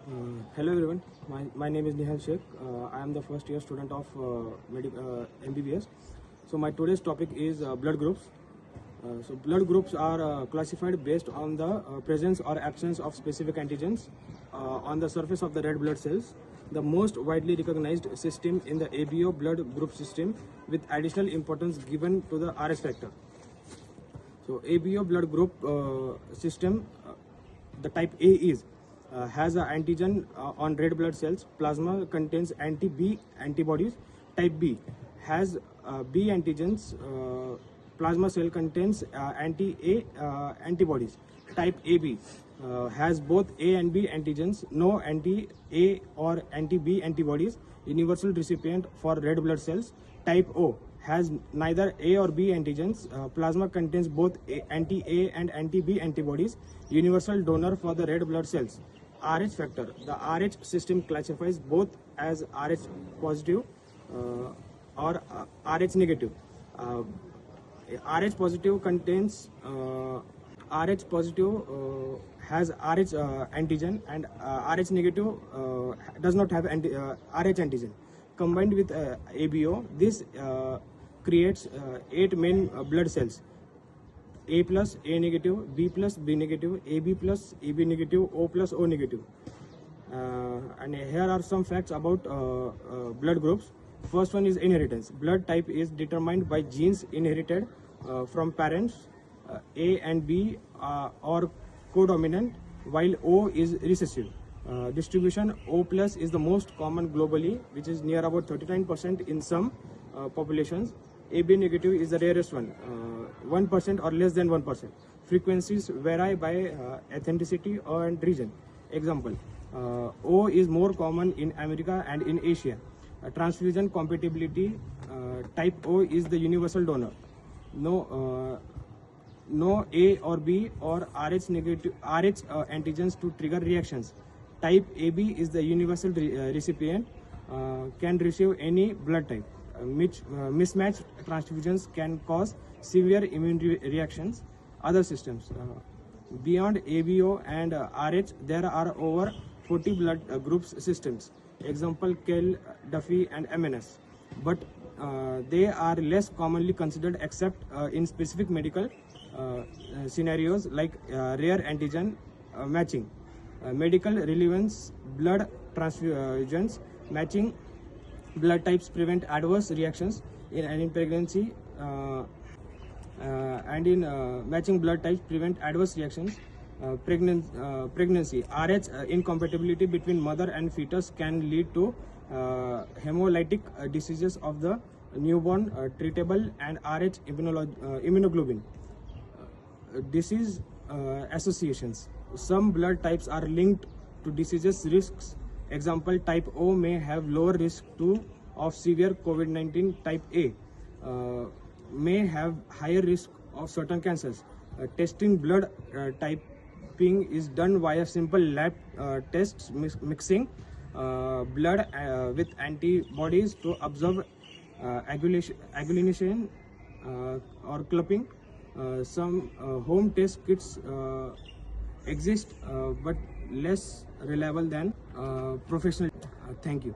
Hello everyone, my name is Nihal Sheikh. I am the first year student of MBBS. So my today's topic is blood groups. So blood groups are classified based on the presence or absence of specific antigens on the surface of the red blood cells. The most widely recognized system in the ABO blood group system, with additional importance given to the RS factor. So ABO blood group system, the type A is has an antigen on red blood cells. Plasma contains anti-B antibodies. Type B has B antigens. Plasma cell contains anti-A antibodies. Type AB has both A and B antigens, no anti-A or anti-B antibodies. Universal recipient for red blood cells. Type O has neither A or B antigens. Plasma contains both anti-A and anti-B antibodies. Universal donor for the red blood cells. RH factor. The RH system classifies both as RH positive or RH negative. RH positive contains RH positive has RH antigen, and RH negative does not have RH antigen. Combined with ABO, this creates 8 main blood cells: A plus A negative, B plus B negative, AB plus AB negative, O plus O negative. And here are some facts about blood groups. First one is inheritance. Blood type is determined by genes inherited from parents. A and B are codominant, while O is recessive. Distribution: O plus is the most common globally, which is near about 39% in some populations. AB negative is the rarest one, 1% or less than 1%. Frequencies vary by ethnicity and region. Example: O is more common in America and in Asia. Transfusion compatibility: type O is the universal donor. No A or B or RH negative antigens to trigger reactions. Type AB is the universal recipient, can receive any blood type. Mismatched transfusions can cause severe immune reactions. Other systems: beyond ABO and RH, there are over 40 blood groups systems. Example: KEL, Duffy, and MNS. But they are less commonly considered except in specific medical scenarios like rare antigen matching. Medical relevance: blood transfusions. Matching blood types prevent adverse reactions in pregnancy, and in matching blood types prevent adverse reactions. Pregnancy: RH incompatibility between mother and fetus can lead to hemolytic diseases of the newborn, treatable, and RH immunoglobulin. Disease associations: some blood types are linked to diseases risks. Example: type O may have lower risk of severe COVID-19. Type A may have higher risk of certain cancers. Testing blood typing is done via simple lab tests, mixing blood with antibodies to observe agglutination or clumping. Some home test kits exist, but less reliable than professional. Thank you.